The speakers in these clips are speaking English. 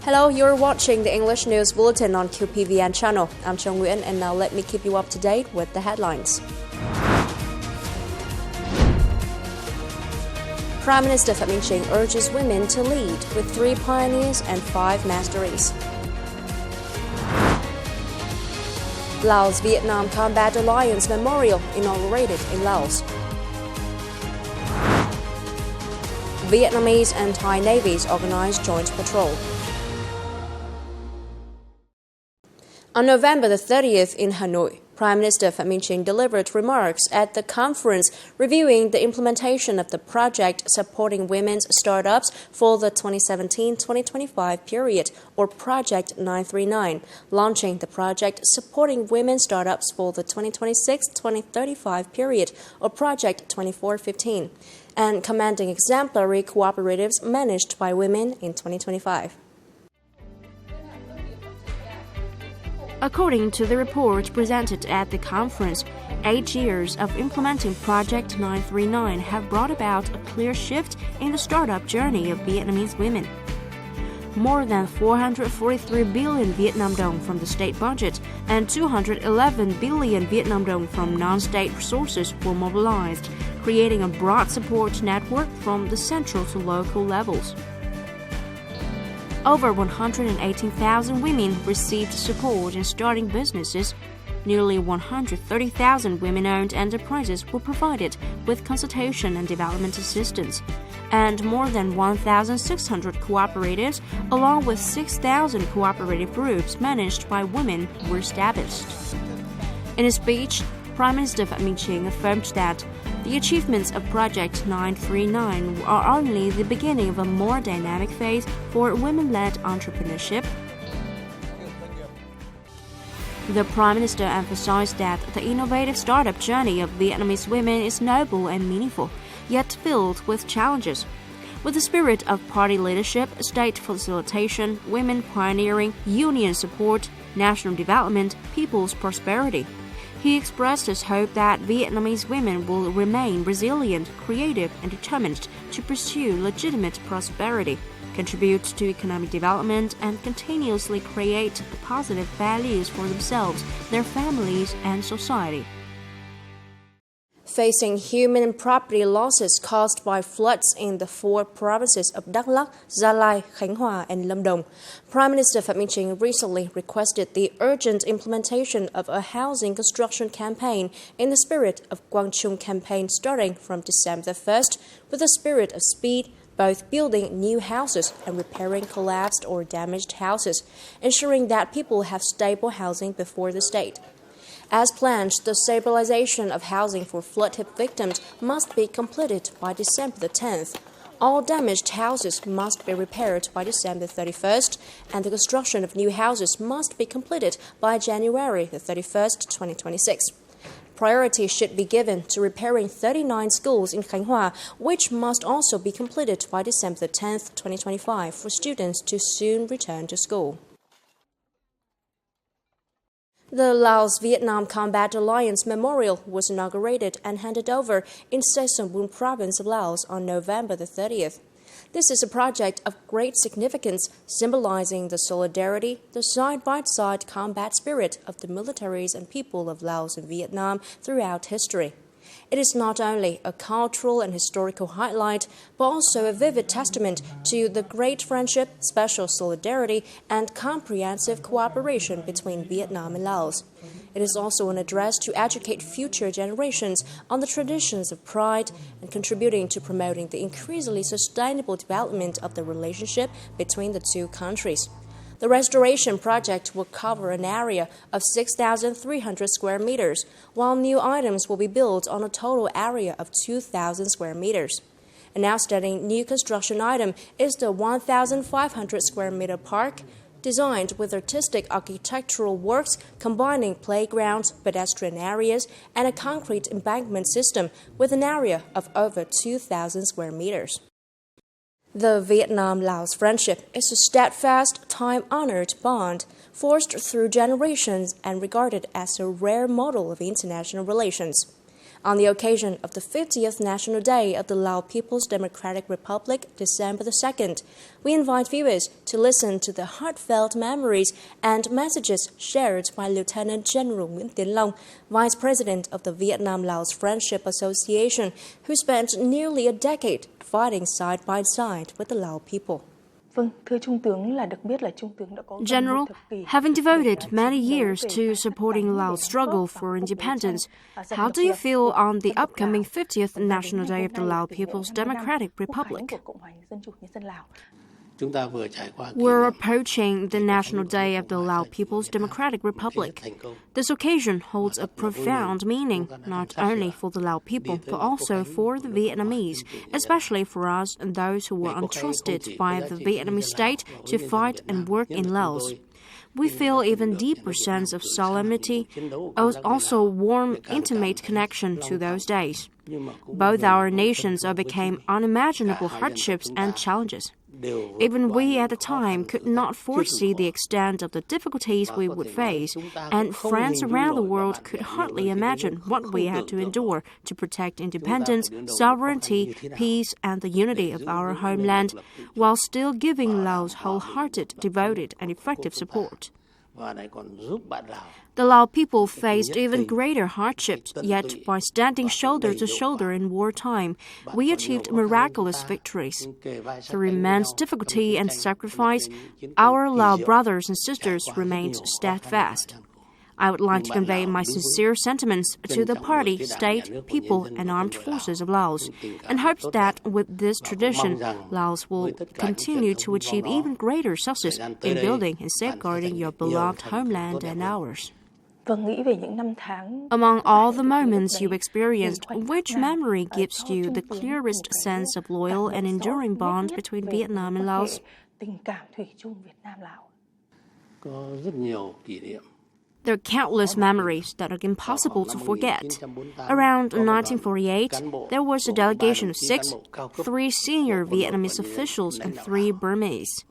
Hello, you're watching the English News Bulletin on Qpvn channel. I'm Nguyễn, and now let me keep you up to date with the headlines. Prime Minister Phạm Minh Chính urges women to lead with 3 pioneers and 5 masteries. Laos-Vietnam Combat Alliance Memorial inaugurated in Laos. Vietnamese and Thai navies organize joint patrol. On November the 30th in Hanoi, Prime Minister Phạm Minh Chính delivered remarks at the conference reviewing the implementation of the project supporting women's startups for the 2017-2025 period, or Project 939, launching the project supporting women startups for the 2026-2035 period, or Project 2415, and commending exemplary cooperatives managed by women in 2025. According to the report presented at the conference, 8 years of implementing Project 939 have brought about a clear shift in the startup journey of Vietnamese women. More than 443 billion Vietnam dong from the state budget and 211 billion Vietnam dong from non-state sources were mobilized, creating a broad support network from the central to local levels. Over 118,000 women received support in starting businesses. Nearly 130,000 women-owned enterprises were provided with consultation and development assistance, and more than 1,600 cooperatives, along with 6,000 cooperative groups managed by women, were established. In a speech, Prime Minister Phạm Minh Chính affirmed that the achievements of Project 939 are only the beginning of a more dynamic phase for women-led entrepreneurship. The Prime Minister emphasized that the innovative startup journey of Vietnamese women is noble and meaningful, yet filled with challenges. With the spirit of party leadership, state facilitation, women pioneering, union support, national development, people's prosperity, he expressed his hope that Vietnamese women will remain resilient, creative, and determined to pursue legitimate prosperity, contribute to economic development, and continuously create positive values for themselves, their families, and society. Facing human and property losses caused by floods in the 4 provinces of Đắk Lắk, Gia Lai, Khánh Hòa, and Lâm Đồng, Prime Minister Phạm Minh Chính recently requested the urgent implementation of a housing construction campaign in the spirit of Quang Trung campaign starting from December 1st, with a spirit of speed, both building new houses and repairing collapsed or damaged houses, ensuring that people have stable housing before the state. As planned, the stabilization of housing for flood-hit victims must be completed by December the 10th. All damaged houses must be repaired by December 31st, and the construction of new houses must be completed by January the 31st, 2026. Priority should be given to repairing 39 schools in Khánh Hòa, which must also be completed by December the 10th, 2025, for students to soon return to school. The Laos-Vietnam Combat Alliance Memorial was inaugurated and handed over in Se Sông Bun province of Laos on November the 30th. This is a project of great significance, symbolizing the solidarity, the side-by-side combat spirit of the militaries and people of Laos and Vietnam throughout history. It is not only a cultural and historical highlight, but also a vivid testament to the great friendship, special solidarity, and comprehensive cooperation between Vietnam and Laos. It is also an address to educate future generations on the traditions of pride and contributing to promoting the increasingly sustainable development of the relationship between the two countries. The restoration project will cover an area of 6,300 square meters, while new items will be built on a total area of 2,000 square meters. An outstanding new construction item is the 1,500 square meter park, designed with artistic architectural works combining playgrounds, pedestrian areas, and a concrete embankment system with an area of over 2,000 square meters. The Vietnam-Laos friendship is a steadfast, time-honored bond forged through generations and regarded as a rare model of international relations. On the occasion of the 50th National Day of the Laos People's Democratic Republic, December the 2nd, we invite viewers to listen to the heartfelt memories and messages shared by Lieutenant General Nguyễn Tiến Long, Vice President of the Vietnam-Laos Friendship Association, who spent nearly a decade fighting side by side with the Lao people. General, having devoted many years to supporting Laos' struggle for independence, how do you feel on the upcoming 50th National Day of the Lao People's Democratic Republic? We're approaching the National Day of the Lao People's Democratic Republic. This occasion holds a profound meaning, not only for the Lao people, but also for the Vietnamese, especially for us and those who were entrusted by the Vietnamese state to fight and work in Laos. We feel even deeper sense of solemnity, also warm, intimate connection to those days. Both our nations overcame unimaginable hardships and challenges. Even we at the time could not foresee the extent of the difficulties we would face, and friends around the world could hardly imagine what we had to endure to protect independence, sovereignty, peace, and the unity of our homeland, while still giving Laos wholehearted, devoted, and effective support. The Lao people faced even greater hardships, yet by standing shoulder to shoulder in wartime, we achieved miraculous victories. Through immense difficulty and sacrifice, our Lao brothers and sisters remained steadfast. I would like to convey my sincere sentiments to the party, state, people, and armed forces of Laos, and hope that with this tradition, Laos will continue to achieve even greater success in building and safeguarding your beloved homeland and ours. Among all the moments you experienced, which memory gives you the clearest sense of loyal and enduring bond between Vietnam and Laos? There are countless memories that are impossible to forget. Around 1948, there was a delegation of 6, 3 senior Vietnamese officials and 3 Burmese.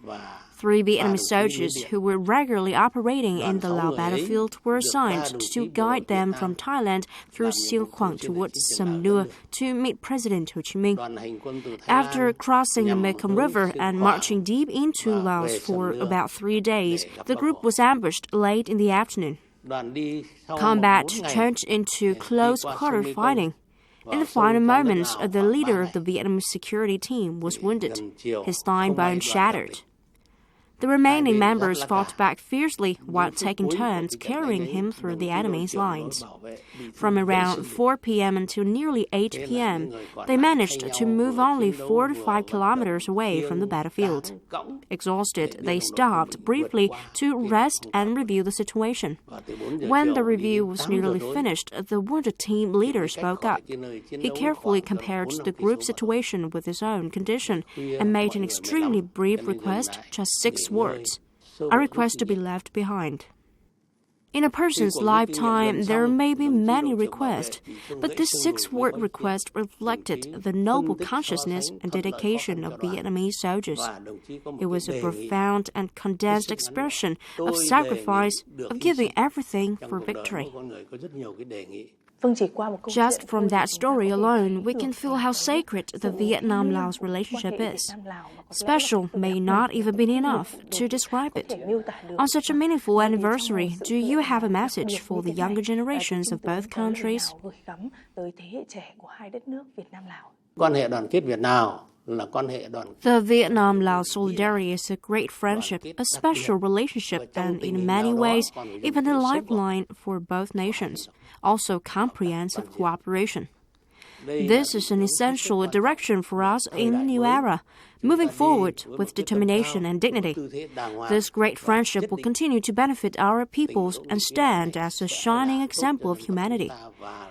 3 Vietnamese soldiers who were regularly operating in the Lao battlefield were assigned to guide them from Thailand through Siêng Khoảng towards Sam Nua to meet President Ho Chi Minh. After crossing the Mekong River and marching deep into Laos for about 3 days, the group was ambushed late in the afternoon. Combat turned into close-quarter fighting. In the final moments, the leader of the Vietnamese security team was wounded, his thigh bone shattered. The remaining members fought back fiercely while taking turns carrying him through the enemy's lines. From around 4 p.m. until nearly 8 p.m., they managed to move only 4 to 5 kilometers away from the battlefield. Exhausted, they stopped briefly to rest and review the situation. When the review was nearly finished, the wounded team leader spoke up. He carefully compared the group's situation with his own condition and made an extremely brief request, just 6 words. I request to be left behind. In a person's lifetime, there may be many requests, but this 6-word request reflected the noble consciousness and dedication of Vietnamese soldiers. It was a profound and condensed expression of sacrifice, of giving everything for victory. Just from that story alone, we can feel how sacred the Vietnam-Laos relationship is. Special may not even be enough to describe it. On such a meaningful anniversary, do you have a message for the younger generations of both countries? The Vietnam-Laos solidarity is a great friendship, a special relationship, and in many ways, even a lifeline for both nations. Also comprehensive cooperation. This is an essential direction for us in a new era, moving forward with determination and dignity. This great friendship will continue to benefit our peoples and stand as a shining example of humanity.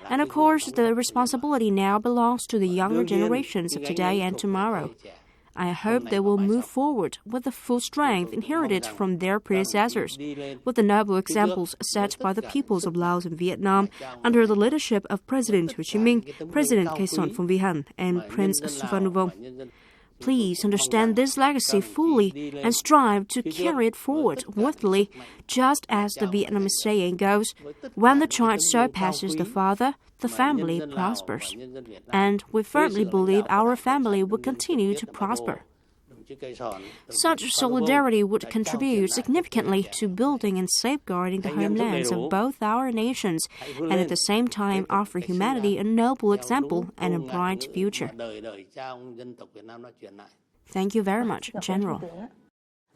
And of course, the responsibility now belongs to the younger generations of today and tomorrow. I hope they will move forward with the full strength inherited from their predecessors, with the noble examples set by the peoples of Laos and Vietnam under the leadership of President Ho Chi Minh, President Khe Sanh Phong Vi Hanh, and Prince Su Van Nu Vong. Please understand this legacy fully and strive to carry it forward worthily, just as the Vietnamese saying goes, when the child surpasses the father, the family prospers. And we firmly believe our family will continue to prosper. Such solidarity would contribute significantly to building and safeguarding the homelands of both our nations, and at the same time offer humanity a noble example and a bright future. Thank you very much, General.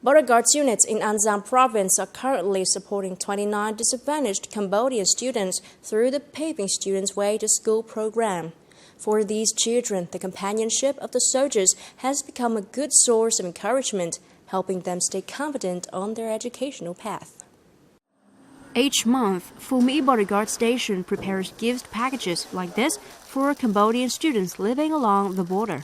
Border Guards units in An Giang province are currently supporting 29 disadvantaged Cambodian students through the Paving Students' Way to School program. For these children, the companionship of the soldiers has become a good source of encouragement, helping them stay confident on their educational path. Each month, Phu My Bodyguard Station prepares gift packages like this for Cambodian students living along the border.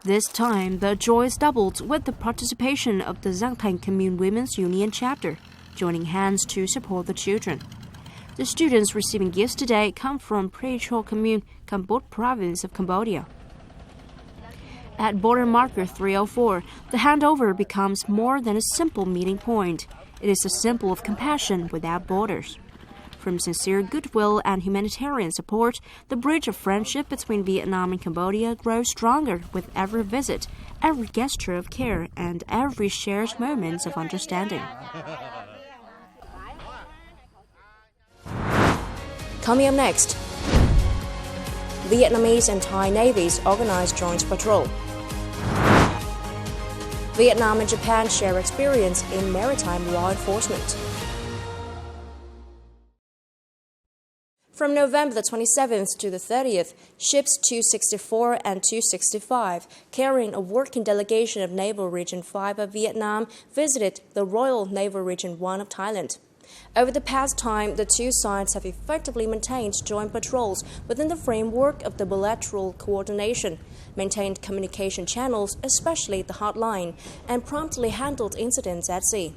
This time, the joy is doubled with the participation of the Giang Thành Commune Women's Union chapter, joining hands to support the children. The students receiving gifts today come from Precho Commune, Kampot province of Cambodia. At border marker 304, the handover becomes more than a simple meeting point. It is a symbol of compassion without borders. From sincere goodwill and humanitarian support, the bridge of friendship between Vietnam and Cambodia grows stronger with every visit, every gesture of care, and every shared moment of understanding. Coming up next, Vietnamese and Thai navies organize joint patrol. Vietnam and Japan share experience in maritime law enforcement. From November the 27th to the 30th, ships 264 and 265, carrying a working delegation of Naval Region 5 of Vietnam, visited the Royal Naval Region 1 of Thailand. Over the past time, the two sides have effectively maintained joint patrols within the framework of the bilateral coordination, maintained communication channels, especially the hotline, and promptly handled incidents at sea.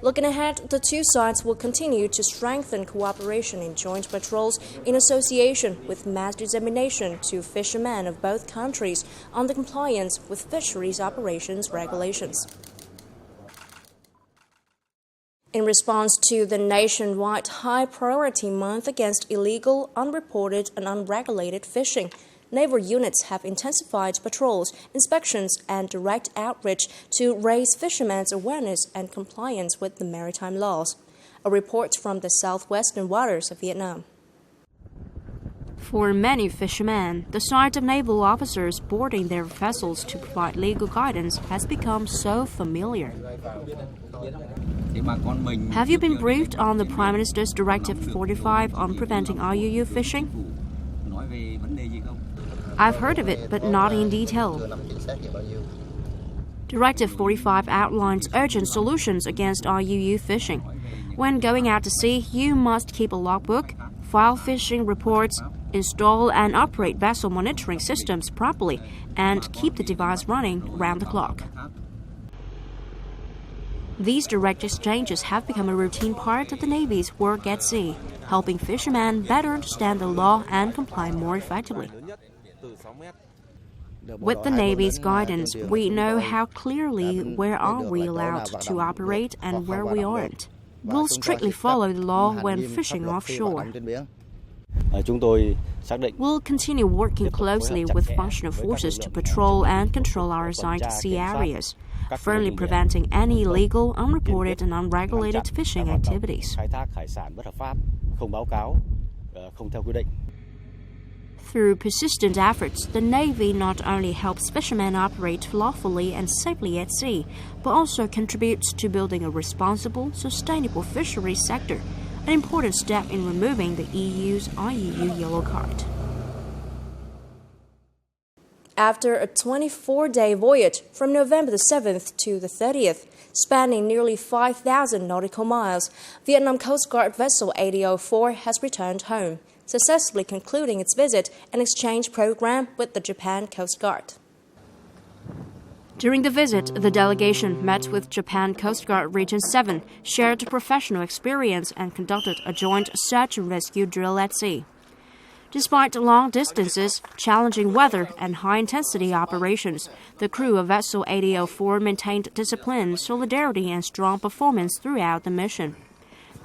Looking ahead, the two sides will continue to strengthen cooperation in joint patrols in association with mass dissemination to fishermen of both countries on the compliance with fisheries operations regulations. In response to the nationwide High Priority Month against illegal, unreported, and unregulated fishing, naval units have intensified patrols, inspections, and direct outreach to raise fishermen's awareness and compliance with the maritime laws. A report from the southwestern waters of Vietnam. For many fishermen, the sight of naval officers boarding their vessels to provide legal guidance has become so familiar. Have you been briefed on the Prime Minister's Directive 45 on preventing IUU fishing? I've heard of it, but not in detail. Directive 45 outlines urgent solutions against IUU fishing. When going out to sea, you must keep a logbook, file fishing reports, install and operate vessel monitoring systems properly, and keep the device running round the clock. These direct exchanges have become a routine part of the Navy's work at sea, helping fishermen better understand the law and comply more effectively. With the Navy's guidance, we know how clearly where are we allowed to operate and where we aren't. We'll strictly follow the law when fishing offshore. We'll continue working closely with functional forces to patrol and control our assigned sea areas, firmly preventing any illegal, unreported, and unregulated fishing activities. Through persistent efforts, the Navy not only helps fishermen operate lawfully and safely at sea, but also contributes to building a responsible, sustainable fisheries sector, an important step in removing the EU's IUU yellow card. After a 24-day voyage from November the 7th to the 30th, spanning nearly 5,000 nautical miles, Vietnam Coast Guard vessel 8004 has returned home, successfully concluding its visit and exchange program with the Japan Coast Guard. During the visit, the delegation met with Japan Coast Guard Region 7, shared professional experience, and conducted a joint search and rescue drill at sea. Despite long distances, challenging weather, and high-intensity operations, the crew of Vessel 8004 maintained discipline, solidarity, and strong performance throughout the mission.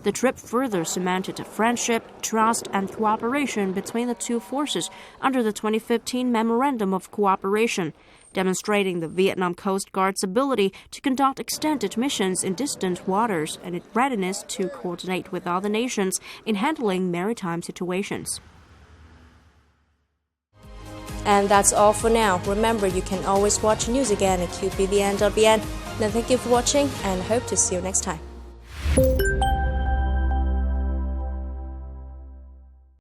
The trip further cemented friendship, trust, and cooperation between the two forces under the 2015 Memorandum of Cooperation, demonstrating the Vietnam Coast Guard's ability to conduct extended missions in distant waters and its readiness to coordinate with other nations in handling maritime situations. And that's all for now. Remember, you can always watch news again at qpvn.vn. Now, thank you for watching and hope to see you next time.